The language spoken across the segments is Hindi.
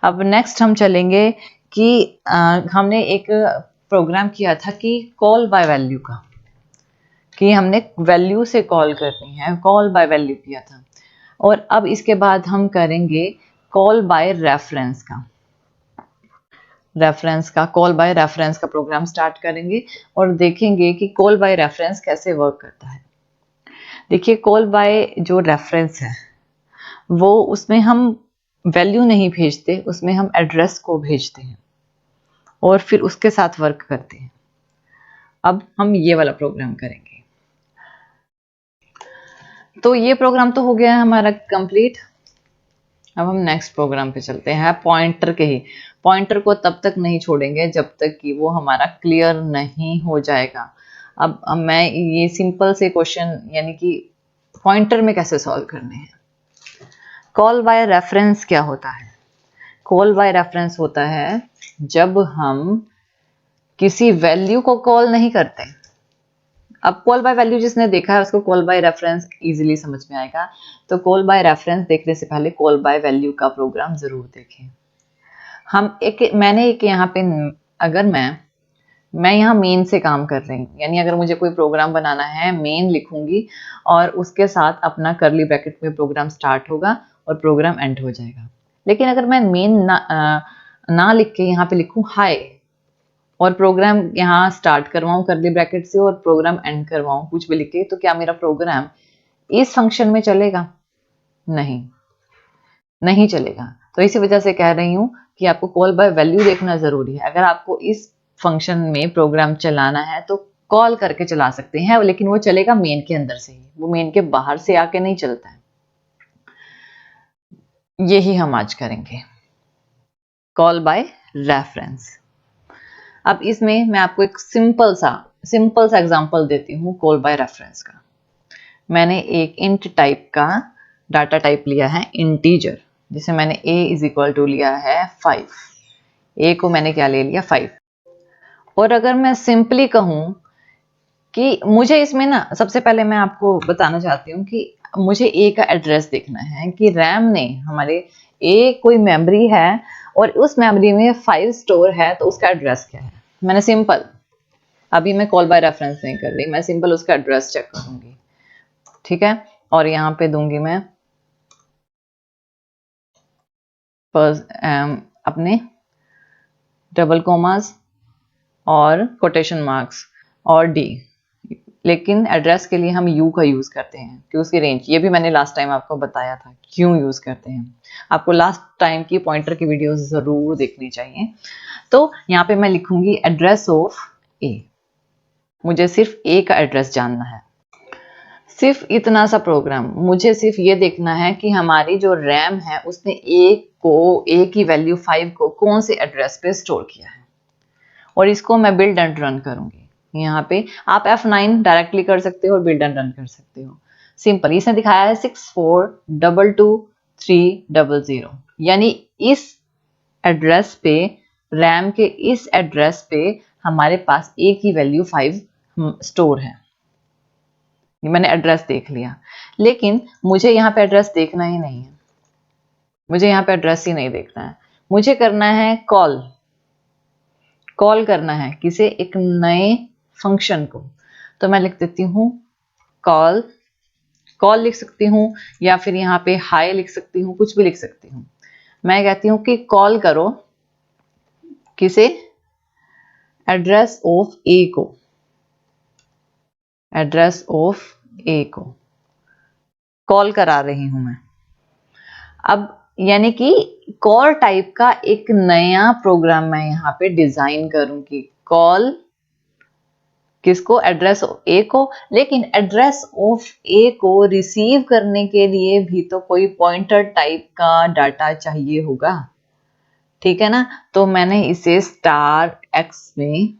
अब नेक्स्ट हम चलेंगे कि हमने एक प्रोग्राम किया था कि कॉल बाय वैल्यू का, कि हमने वैल्यू से कॉल करनी है, कॉल बाय वैल्यू किया था। और अब इसके बाद हम करेंगे कॉल बाय रेफरेंस का कॉल बाय रेफरेंस का प्रोग्राम स्टार्ट करेंगे और देखेंगे कि कॉल बाय रेफरेंस कैसे वर्क करता है। देखिए, कॉल बाय जो रेफरेंस है वो, उसमें हम वैल्यू नहीं भेजते, उसमें हम एड्रेस को भेजते हैं और फिर उसके साथ वर्क करते हैं। अब हम ये वाला प्रोग्राम करेंगे। तो ये प्रोग्राम तो हो गया है हमारा कंप्लीट। अब हम नेक्स्ट प्रोग्राम पे चलते हैं, पॉइंटर के ही। पॉइंटर को तब तक नहीं छोड़ेंगे जब तक कि वो हमारा क्लियर नहीं हो जाएगा। अब मैं ये सिंपल से क्वेश्चन, यानी कि पॉइंटर में कैसे सॉल्व करने हैं। कॉल बाय रेफरेंस क्या होता है? कॉल बाय रेफरेंस होता है जब हम किसी वैल्यू को कॉल नहीं करते। अब कॉल बाय वैल्यू जिसने देखा है उसको कॉल बाय रेफरेंस इजीली समझ में आएगा। तो कॉल बाय रेफरेंस देखने से पहले कॉल बाय वैल्यू का प्रोग्राम जरूर देखें। मैंने एक यहाँ पे, अगर मैं यहाँ मेन से काम कर रही हूँ, यानी अगर मुझे कोई प्रोग्राम बनाना है, मेन लिखूंगी और उसके साथ अपना कर्ली ब्रैकेट में प्रोग्राम स्टार्ट होगा और प्रोग्राम एंड हो जाएगा। लेकिन अगर मैं मेन ना लिख के यहाँ पे लिखूं हाय और प्रोग्राम यहाँ स्टार्ट करवाऊं कर्ली ब्रैकेट से और प्रोग्राम एंड करवाऊं कुछ भी लिख के, तो क्या मेरा प्रोग्राम इस फंक्शन में चलेगा? नहीं चलेगा। तो इसी वजह से कह रही हूँ कि आपको कॉल बाय वैल्यू देखना जरूरी है। अगर आपको इस फंक्शन में प्रोग्राम चलाना है तो कॉल करके चला सकते हैं, लेकिन वो चलेगा मेन के अंदर से ही, वो मेन के बाहर से आके नहीं चलता है। यही हम आज करेंगे, कॉल बाय रेफरेंस। अब इसमें मैं आपको एक सिंपल सा एग्जांपल देती हूँ कॉल बाय रेफरेंस का। मैंने एक इंट टाइप का डाटा टाइप लिया है, इंटीजर, जिसे मैंने a इज इक्वल टू लिया है 5। a को मैंने क्या ले लिया? 5। और अगर मैं सिंपली कहूँ कि मुझे इसमें ना, सबसे पहले मैं आपको बताना चाहती हूँ कि मुझे a का एड्रेस देखना है कि रैम ने हमारे a कोई मेमोरी है और उस मेमोरी में 5 स्टोर है, तो उसका एड्रेस क्या है। मैंने सिंपल, अभी मैं कॉल बाय रेफरेंस नहीं कर रही, मैं सिंपल उसका एड्रेस चेक करूंगी, ठीक है। और यहाँ पे दूंगी मैं अपने डबल कोमास और कोटेशन मार्क्स और डी, लेकिन एड्रेस के लिए हम यू का यूज करते हैं कि उसकी रेंज, ये भी मैंने लास्ट टाइम आपको बताया था क्यों यूज करते हैं। आपको लास्ट टाइम की पॉइंटर की वीडियो जरूर देखनी चाहिए। तो यहाँ पे मैं लिखूंगी एड्रेस ऑफ ए, मुझे सिर्फ ए का एड्रेस जानना है, सिर्फ इतना सा प्रोग्राम। मुझे सिर्फ ये देखना है कि हमारी जो रैम है उसने ए की वैल्यू 5 को कौन से एड्रेस पे स्टोर किया है, और इसको मैं बिल्ड एंड रन करूंगी। यहाँ पे आप F9 डायरेक्टली कर सकते हो और बिल्ड एंड रन कर सकते हो। सिंपल, इसने दिखाया है 64222300, यानी इस एड्रेस पे, रैम के इस एड्रेस पे हमारे पास ए की वैल्यू 5 स्टोर है। मैंने एड्रेस देख लिया, लेकिन मुझे यहाँ पे एड्रेस देखना ही नहीं है, मुझे यहाँ पे एड्रेस ही नहीं देखना है। मुझे करना है कॉल करना है किसे? एक नए फंक्शन को। तो मैं लिख देती हूँ कॉल लिख सकती हूँ, या फिर यहाँ पे हाय लिख सकती हूँ, कुछ भी लिख सकती हूँ। मैं कहती हूँ कि कॉल करो किसे? एड्रेस ऑफ ए को, एड्रेस ऑफ ए को कॉल करा रही हूं मैं। अब यानी कि कॉल टाइप का एक नया प्रोग्राम मैं यहाँ पे डिजाइन करूंगी। कॉल किसको? एड्रेस ऑफ ए को। लेकिन एड्रेस ऑफ ए को रिसीव करने के लिए भी तो कोई पॉइंटर टाइप का डाटा चाहिए होगा, ठीक है ना। तो मैंने इसे *x में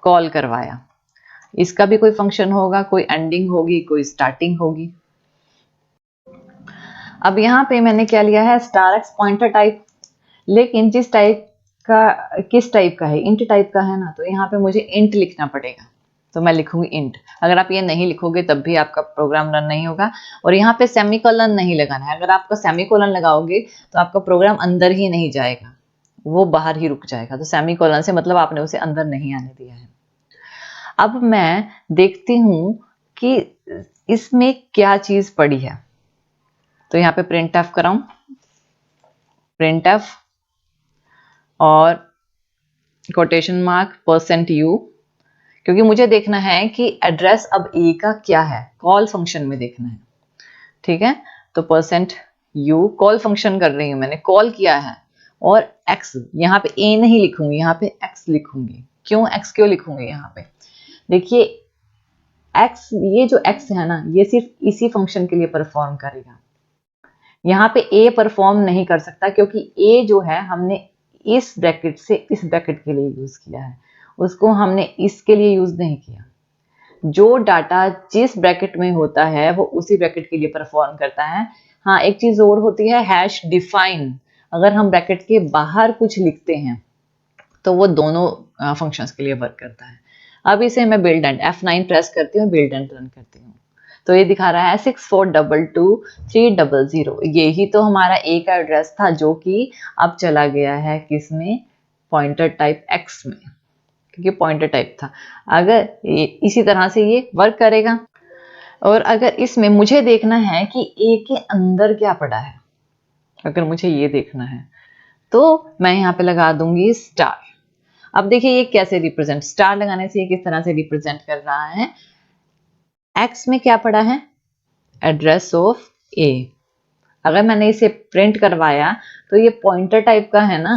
कॉल करवाया। इसका भी कोई फंक्शन होगा, कोई एंडिंग होगी, कोई स्टार्टिंग होगी। अब यहाँ पे मैंने क्या लिया है? *x पॉइंटर टाइप, लेकिन जिस टाइप का, किस टाइप का है? इंट टाइप का है ना, तो यहाँ पे मुझे इंट लिखना पड़ेगा। तो मैं लिखूंगी इंट। अगर आप ये नहीं लिखोगे तब भी आपका प्रोग्राम रन नहीं होगा। और यहाँ पे सेमीकोलन नहीं लगाना है। अगर आपका सेमीकोलन लगाओगे तो आपका प्रोग्राम अंदर ही नहीं जाएगा, वो बाहर ही रुक जाएगा। तो सेमीकोलन से मतलब आपने उसे अंदर नहीं आने दिया है। अब मैं देखती हूं कि इसमें क्या चीज पड़ी है। तो यहाँ पे प्रिंट एफ कराऊं, प्रिंट एफ और कोटेशन मार्क %u, क्योंकि मुझे देखना है कि एड्रेस अब ए का क्या है, कॉल फंक्शन में देखना है। ठीक है, तो %u कॉल फंक्शन कर रही हूं, मैंने कॉल किया है। और x, यहाँ पे a नहीं लिखूंगी, यहाँ पे x लिखूंगी। क्यों x क्यों लिखूंगी? यहाँ पे देखिए x, ये जो x है ना, ये सिर्फ इसी फंक्शन के लिए परफॉर्म करेगा। यहाँ पे a परफॉर्म नहीं कर सकता, क्योंकि a जो है हमने इस ब्रैकेट से इस ब्रैकेट के लिए यूज किया है, उसको हमने इसके लिए यूज नहीं किया। जो डाटा जिस ब्रैकेट में होता है वो उसी ब्रैकेट के लिए परफॉर्म करता है। हाँ, एक चीज और होती है हैश डिफाइन। अगर हम ब्रैकेट के बाहर कुछ लिखते हैं तो वो दोनों फंक्शंस के लिए वर्क करता है। अब इसे मैं बिल्ड एंड F9 प्रेस करती हूँ, बिल्ड एंड रन करती हूँ, तो ये दिखा रहा है 6422 300। यही तो हमारा ए का एड्रेस था, जो कि अब चला गया है किसमें? पॉइंटर टाइप एक्स में, क्योंकि पॉइंटर टाइप था। अगर इसी तरह से ये वर्क करेगा। और अगर इसमें मुझे देखना है कि ए के अंदर क्या पड़ा है, अगर मुझे ये देखना है तो मैं यहाँ पे लगा दूंगी स्टार। अब देखिए ये कैसे रिप्रेजेंट, स्टार लगाने से ये किस तरह से रिप्रेजेंट कर रहा है। एक्स में क्या पड़ा है? एड्रेस ऑफ ए। अगर मैंने इसे प्रिंट करवाया तो ये पॉइंटर टाइप का है ना,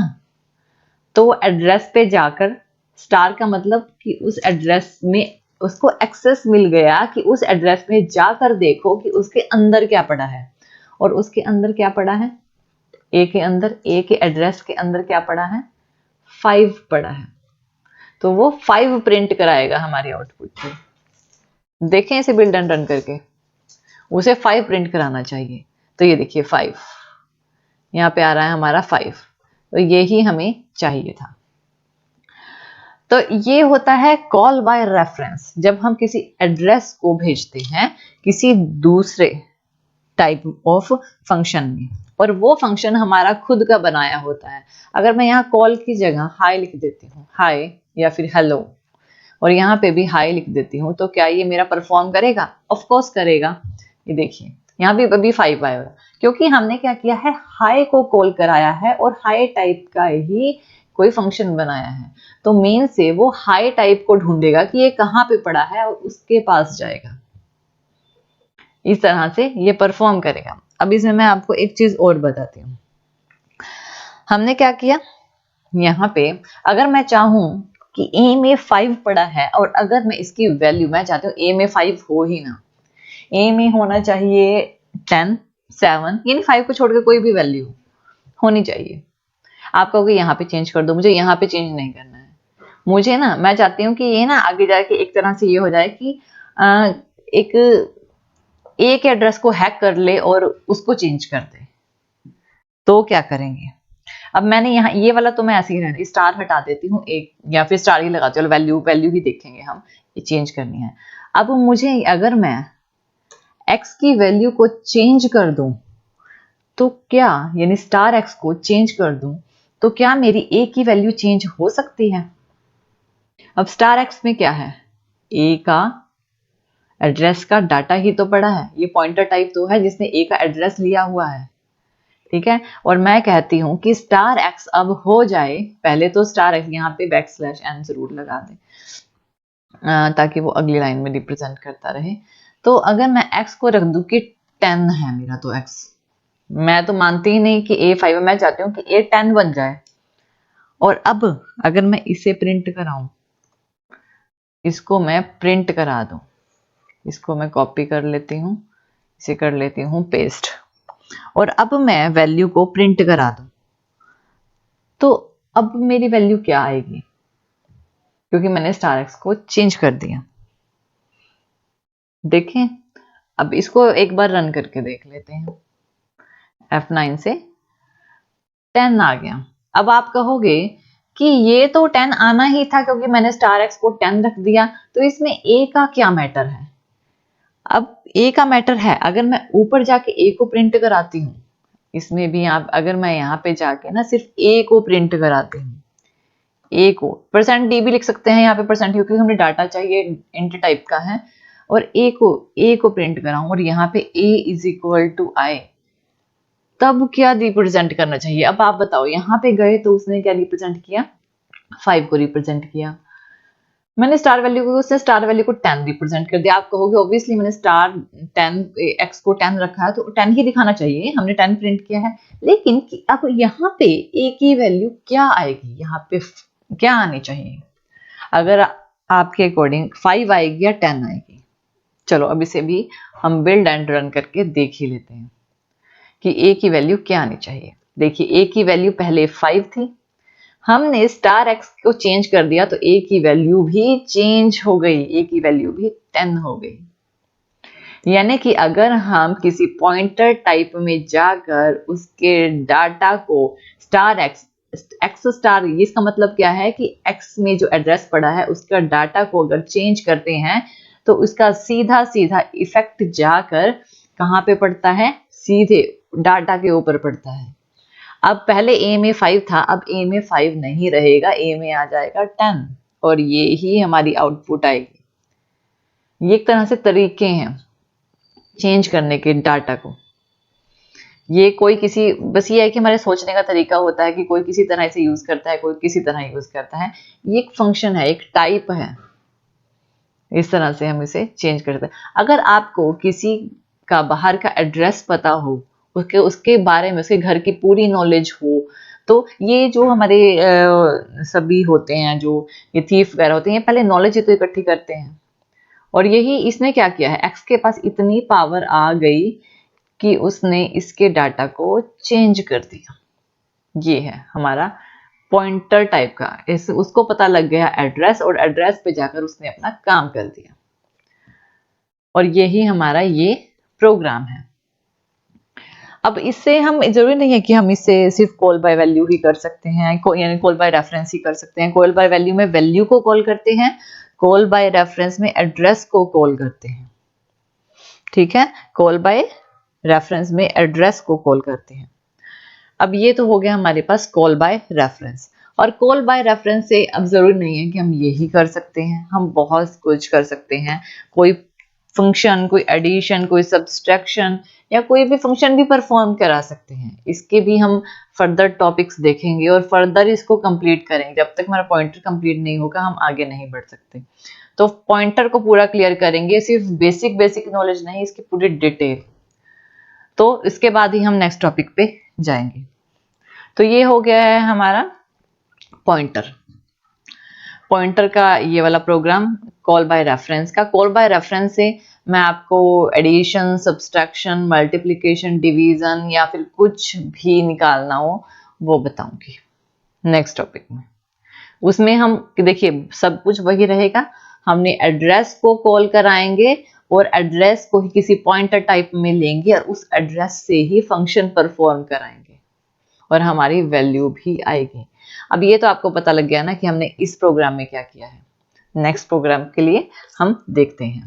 तो एड्रेस पे जाकर, स्टार का मतलब कि उस एड्रेस में उसको एक्सेस मिल गया, कि उस एड्रेस में जाकर देखो कि उसके अंदर क्या पड़ा है। और उसके अंदर क्या पड़ा है? ए के अंदर, ए के एड्रेस के अंदर क्या पड़ा है? 5 पड़ा है। तो वो 5 प्रिंट कराएगा हमारी आउटपुट पे। देखें इसे बिल्ड एंड रन करके, उसे 5 प्रिंट कराना चाहिए। तो ये देखिए 5 यहाँ पे आ रहा है हमारा 5, तो ये ही हमें चाहिए था। तो ये होता है कॉल बाय रेफरेंस, जब हम किसी एड्रेस को भेजते हैं किसी दूसरे टाइप ऑफ फंक्शन में, और वो फंक्शन हमारा खुद का बनाया होता है। अगर मैं यहाँ कॉल की जगह हाय लिख देती हूँ, हाय या फिर हेलो, और यहाँ पे भी हाय लिख देती हूँ, तो क्या ये मेरा परफॉर्म करेगा? ऑफ कोर्स करेगा। ये देखिए यहाँ भी अभी 5 आएगा, क्योंकि हमने क्या किया है, हाय को कॉल कराया है और हाय टाइप का ही कोई फंक्शन बनाया है। तो मेन से वो हाई टाइप को ढूंढेगा कि ये कहाँ पे पड़ा है और उसके पास जाएगा। इस तरह से ये परफॉर्म करेगा। अब इसमें मैं आपको एक चीज और बताती हूँ। हमने क्या किया, यहाँ पे अगर मैं चाहूं कि ए में 5 पड़ा है, और अगर मैं इसकी वैल्यू, मैं चाहती हूँ ए में 5 हो ही ना, ए में होना चाहिए 10, 7, यानी 5 को छोड़कर कोई भी वैल्यू होनी चाहिए। आप कहोगे यहाँ पे चेंज कर दो, मुझे यहाँ पे चेंज नहीं करना है। मुझे ना, मैं चाहती हूँ कि ये ना आगे जाके एक तरह से ये हो जाए कि एक ए के एड्रेस को हैक कर ले और उसको चेंज कर दे। तो क्या करेंगे? अब मैंने यहाँ ये वाला तो मैं ऐसे ही रहने, स्टार हटा देती हूँ एक, या फिर स्टार ही लगा, चलो वैल्यू ही देखेंगे हम, ये चेंज करनी है। अब मुझे अगर मैं एक्स की वैल्यू को चेंज कर दूं तो क्या, यानी स्टार एक्स को चेंज कर दूं तो क्या मेरी ए की वैल्यू चेंज हो सकती है? अब स्टार एक्स में क्या है, ए का एड्रेस का डाटा ही तो पड़ा है, ये पॉइंटर टाइप तो है जिसने ए का एड्रेस लिया हुआ है। ठीक है, और मैं कहती हूं कि स्टार एक्स अब हो जाए, पहले तो स्टार एक्स यहाँ पे \n जरूर लगा दे ताकि वो अगली लाइन में रिप्रेजेंट करता रहे। तो अगर मैं एक्स को रख दूं कि 10 है मेरा, तो एक्स, मैं तो मानती ही नहीं कि ए 5 है, मैं चाहती हूँ कि ए 10 बन जाए। और अब अगर मैं इसे प्रिंट कराऊं, इसको मैं प्रिंट करा दूं, इसको मैं कॉपी कर लेती हूँ, इसे कर लेती हूँ पेस्ट, और अब मैं वैल्यू को प्रिंट करा दूं, तो अब मेरी वैल्यू क्या आएगी? क्योंकि मैंने स्टार एक्स को चेंज कर दिया। देखें, अब इसको एक बार रन करके देख लेते हैं। F9 से 10 आ गया। अब आप कहोगे कि ये तो 10 आना ही था क्योंकि मैंने स्टार एक्स को 10 रख दिया, तो इसमें ए का क्या मैटर है। अब ए का मैटर है, अगर मैं ऊपर जाके ए को प्रिंट कराती हूँ, इसमें भी आप अगर मैं यहाँ पे जाके ना सिर्फ ए को प्रिंट कराती हूँ, ए को परसेंट डी भी लिख सकते हैं यहाँ पे परसेंट, क्योंकि हमें डाटा चाहिए इंट टाइप का है, और ए को प्रिंट कराऊं और यहाँ पे ए इज इक्वल टू आई, तब क्या रिप्रेजेंट करना चाहिए। अब आप बताओ, यहाँ पे गए तो उसने क्या रिप्रेजेंट किया, 5 को रिप्रेजेंट किया। मैंने स्टार वैल्यू को, उसने स्टार वैल्यू को 10 रिप्रेजेंट कर दिया। आप कहोगे ऑब्वियसली मैंने स्टार 10 एक्स को 10 रखा है तो 10 ही दिखाना चाहिए, हमने 10 प्रिंट किया है। लेकिन अब यहाँ पे ए की वैल्यू क्या आएगी, यहाँ पे क्या आनी चाहिए, अगर आपके अकॉर्डिंग 5 आएगी या 10 आएगी। चलो अब इसे भी हम बिल्ड एंड रन करके देख ही लेते हैं कि ए की वैल्यू क्या आनी चाहिए। देखिए ए की वैल्यू पहले 5 थी, हमने स्टार एक्स को चेंज कर दिया तो ए की वैल्यू भी चेंज हो गई, ए की वैल्यू भी 10 हो गई। यानी कि अगर हम किसी पॉइंटर टाइप में जाकर उसके डाटा को स्टार एक्स स्टार, इसका मतलब क्या है कि एक्स में जो एड्रेस पड़ा है उसका डाटा को अगर चेंज करते हैं तो उसका सीधा सीधा इफेक्ट जाकर कहाँ पे पड़ता है, सीधे डाटा के ऊपर पड़ता है। अब पहले ए में 5 था, अब ए में 5 नहीं रहेगा, ए में आ जाएगा 10 और ये ही हमारी आउटपुट आएगी। ये एक तरह से तरीके हैं चेंज करने के डाटा को। ये कोई किसी, बस ये है कि हमारे सोचने का तरीका होता है कि कोई किसी तरह इसे यूज करता है, कोई किसी तरह यूज करता है। ये एक फंक्शन है, एक टाइप है, इस तरह से हम इसे चेंज करते हैं। अगर आपको किसी का बाहर का एड्रेस पता हो, उसके बारे में, उसके घर की पूरी नॉलेज हो, तो ये जो हमारे सभी होते हैं, जो ये थीफ वगैरह होते हैं, पहले नॉलेज तो इकट्ठी करते हैं। और यही इसने क्या किया है, एक्स के पास इतनी पावर आ गई कि उसने इसके डाटा को चेंज कर दिया। ये है हमारा पॉइंटर टाइप का, उसको पता लग गया एड्रेस, और एड्रेस पे जाकर उसने अपना काम कर दिया। और यही हमारा ये प्रोग्राम है। अब इससे हम, जरूरी नहीं है कि हम इससे सिर्फ कॉल बाय वैल्यू ही कर सकते हैं, यानी कॉल बाय रेफरेंस ही कर सकते हैं। कॉल बाय वैल्यू में वैल्यू को कॉल करते हैं, कॉल बाय रेफरेंस में एड्रेस को कॉल करते हैं। ठीक है, कॉल बाय रेफरेंस में एड्रेस को कॉल करते हैं। अब ये तो हो गया हमारे पास कॉल बाय रेफरेंस। और कॉल बाय रेफरेंस से अब जरूरी नहीं है कि हम यही कर सकते हैं, हम बहुत कुछ कर सकते हैं। कोई फंक्शन, कोई एडिशन, कोई सब्सट्रैक्शन या कोई भी फंक्शन भी परफॉर्म करा सकते हैं। इसके भी हम फर्दर टॉपिक्स देखेंगे और फर्दर इसको कंप्लीट करेंगे। जब तक हमारा पॉइंटर कंप्लीट नहीं होगा हम आगे नहीं बढ़ सकते। तो पॉइंटर को पूरा क्लियर करेंगे, सिर्फ बेसिक नॉलेज नहीं, इसकी पूरी डिटेल। तो इसके बाद ही हम नेक्स्ट टॉपिक पे जाएंगे। तो ये हो गया है हमारा पॉइंटर का ये वाला प्रोग्राम, कॉल बाय रेफरेंस का। कॉल बाय रेफरेंस से मैं आपको एडिशन, सब्सट्रैक्शन, मल्टीप्लिकेशन, डिवीजन या फिर कुछ भी निकालना हो वो बताऊंगी नेक्स्ट टॉपिक में। उसमें हम देखिए सब कुछ वही रहेगा, हमने एड्रेस को कॉल कराएंगे और एड्रेस को ही किसी पॉइंटर टाइप में लेंगे और उस एड्रेस से ही फंक्शन परफॉर्म कराएंगे और हमारी वैल्यू भी आएगी। अब ये तो आपको पता लग गया ना कि हमने इस प्रोग्राम में क्या किया है। नेक्स्ट प्रोग्राम के लिए हम देखते हैं।